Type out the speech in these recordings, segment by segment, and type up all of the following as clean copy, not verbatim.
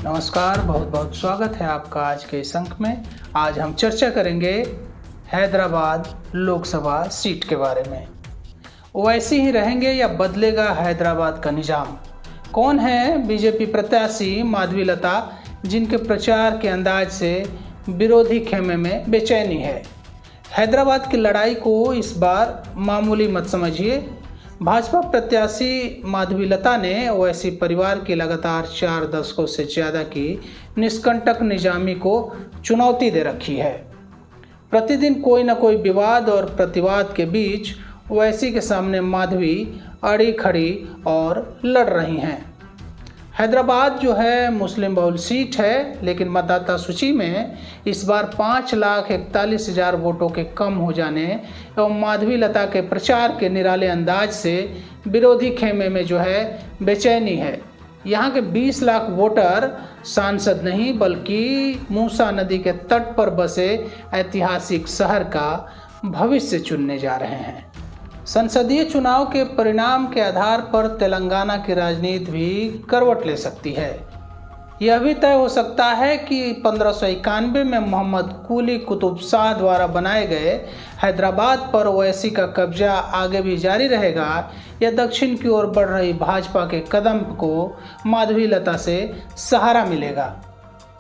नमस्कार, बहुत बहुत स्वागत है आपका आज के इस अंक में। आज हम चर्चा करेंगे हैदराबाद लोकसभा सीट के बारे में। वैसे ही रहेंगे या बदलेगा हैदराबाद का निजाम? कौन है बीजेपी प्रत्याशी माधवीलता, जिनके प्रचार के अंदाज से विरोधी खेमे में बेचैनी है? हैदराबाद की लड़ाई को इस बार मामूली मत समझिए। भाजपा प्रत्याशी माधवीलता ने ओवैसी परिवार की लगातार 4 दशकों से ज़्यादा की निष्कंटक निजामी को चुनौती दे रखी है। प्रतिदिन कोई न कोई विवाद और प्रतिवाद के बीच ओवैसी के सामने माधवी अड़ी खड़ी और लड़ रही हैं। हैदराबाद जो है मुस्लिम बहुल सीट है, लेकिन मतदाता सूची में इस बार 5,41,000 वोटों के कम हो जाने एवं माधवीलता के प्रचार के निराले अंदाज से विरोधी खेमे में जो है बेचैनी है। यहाँ के 20 लाख वोटर सांसद नहीं बल्कि मूसा नदी के तट पर बसे ऐतिहासिक शहर का भविष्य चुनने जा रहे हैं। संसदीय चुनाव के परिणाम के आधार पर तेलंगाना की राजनीति भी करवट ले सकती है। यह भी तय हो सकता है कि 1591 में मोहम्मद कुली कुतुब शाह द्वारा बनाए गए हैदराबाद पर ओवैसी का कब्जा आगे भी जारी रहेगा या दक्षिण की ओर बढ़ रही भाजपा के कदम को माधवीलता से सहारा मिलेगा।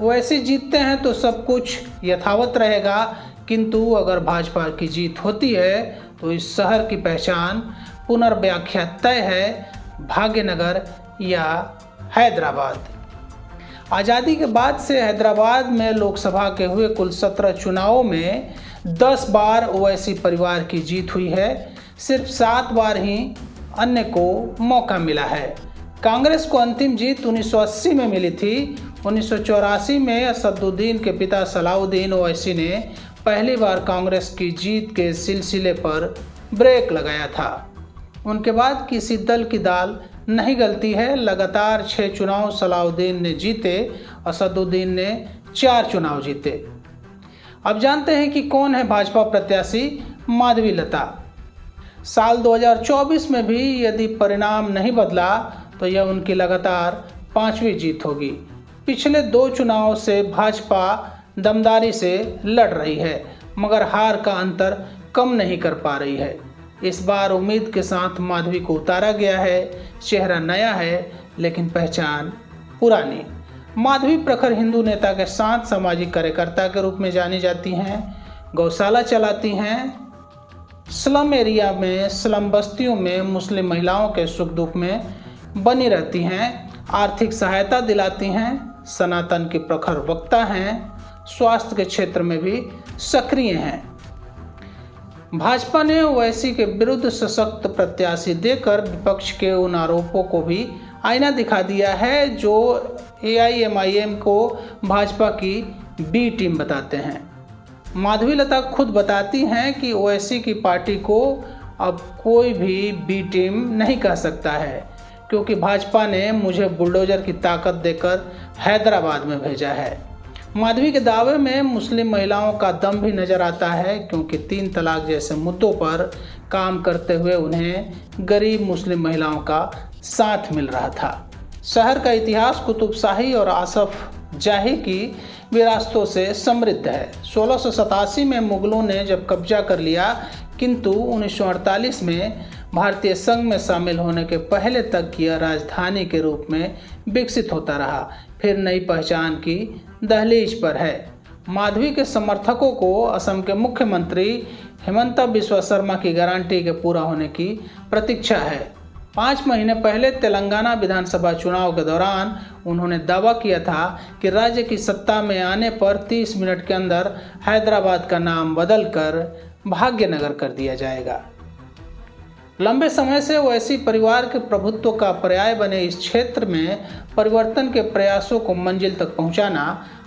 ओवैसी जीतते हैं तो सब कुछ यथावत रहेगा, किंतु अगर भाजपा की जीत होती है तो इस शहर की पहचान पुनर्व्याख्या तय है, भाग्यनगर या हैदराबाद। आज़ादी के बाद से हैदराबाद में लोकसभा के हुए कुल 17 चुनावों में 10 बार ओवैसी परिवार की जीत हुई है। सिर्फ 7 बार ही अन्य को मौका मिला है। कांग्रेस को अंतिम जीत 1980 में मिली थी। 1984 में असदुद्दीन के पिता सलाउद्दीन ओवैसी ने पहली बार कांग्रेस की जीत के सिलसिले पर ब्रेक लगाया था। उनके बाद किसी दल की दाल नहीं गलती है। लगातार 6 चुनाव सलाउद्दीन ने जीते, असदुद्दीन ने 4 चुनाव जीते। अब जानते हैं कि कौन है भाजपा प्रत्याशी माधवीलता। साल 2024 में भी यदि परिणाम नहीं बदला तो यह उनकी लगातार 5वीं जीत होगी। पिछले 2 चुनाव से भाजपा दमदारी से लड़ रही है, मगर हार का अंतर कम नहीं कर पा रही है। इस बार उम्मीद के साथ माधवी को उतारा गया है। चेहरा नया है लेकिन पहचान पुरानी। माधवी प्रखर हिंदू नेता के साथ सामाजिक कार्यकर्ता के रूप में जानी जाती हैं। गौशाला चलाती हैं। स्लम एरिया में, स्लम बस्तियों में मुस्लिम महिलाओं के सुख दुख में बनी रहती हैं। आर्थिक सहायता दिलाती हैं। सनातन की प्रखर वक्ता हैं। स्वास्थ्य के क्षेत्र में भी सक्रिय हैं। भाजपा ने ओवैसी के विरुद्ध सशक्त प्रत्याशी देकर विपक्ष के उन आरोपों को भी आईना दिखा दिया है जो AIMIM को भाजपा की बी टीम बताते हैं। माधवीलता खुद बताती हैं कि ओवैसी की पार्टी को अब कोई भी बी टीम नहीं कह सकता है, क्योंकि भाजपा ने मुझे बुलडोजर की ताकत देकर हैदराबाद में भेजा है। माधवी के दावे में मुस्लिम महिलाओं का दम भी नजर आता है, क्योंकि 3 तलाक जैसे मुद्दों पर काम करते हुए उन्हें गरीब मुस्लिम महिलाओं का साथ मिल रहा था। शहर का इतिहास कुतुबशाही और आसफ जाही की विरासतों से समृद्ध है। 1687 में मुगलों ने जब कब्जा कर लिया, किंतु 1948 में भारतीय संघ में शामिल होने के पहले तक यह राजधानी के रूप में विकसित होता रहा, फिर नई पहचान की दहलीज पर है। माधवी के समर्थकों को असम के मुख्यमंत्री हिमंता बिस्वा शर्मा की गारंटी के पूरा होने की प्रतीक्षा है। 5 महीने पहले तेलंगाना विधानसभा चुनाव के दौरान उन्होंने दावा किया था कि राज्य की सत्ता में आने पर 30 मिनट के अंदर हैदराबाद का नाम बदलकर भाग्यनगर कर दिया जाएगा। लंबे समय से ओवैसी परिवार के प्रभुत्व का पर्याय बने इस क्षेत्र में परिवर्तन के प्रयासों को मंजिल तक पहुंचाना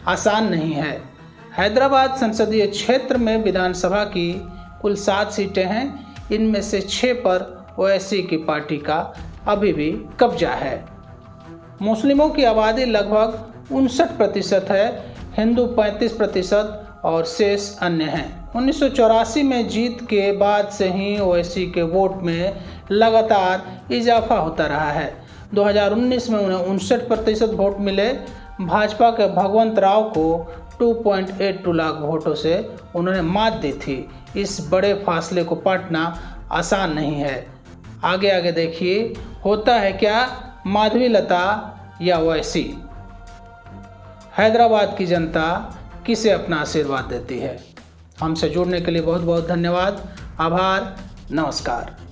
आसान नहीं है। हैदराबाद संसदीय क्षेत्र में विधानसभा की कुल 7 सीटें हैं। इनमें से 6 पर ओवैसी की पार्टी का अभी भी कब्जा है। मुस्लिमों की आबादी लगभग 59% है, हिंदू 35% और शेष अन्य हैं। 1984 में जीत के बाद से ही ओवैसी के वोट में लगातार इजाफा होता रहा है। 2019 में उन्हें 59% वोट मिले। भाजपा के भगवंत राव को 2.82 लाख वोटों से उन्होंने मात दी थी। इस बड़े फासले को पाटना आसान नहीं है। आगे आगे देखिए होता है क्या माधवीलता या ओवैसी। हैदराबाद की जनता किसे अपना आशीर्वाद देती है। हमसे जुड़ने के लिए बहुत बहुत धन्यवाद। आभार। नमस्कार।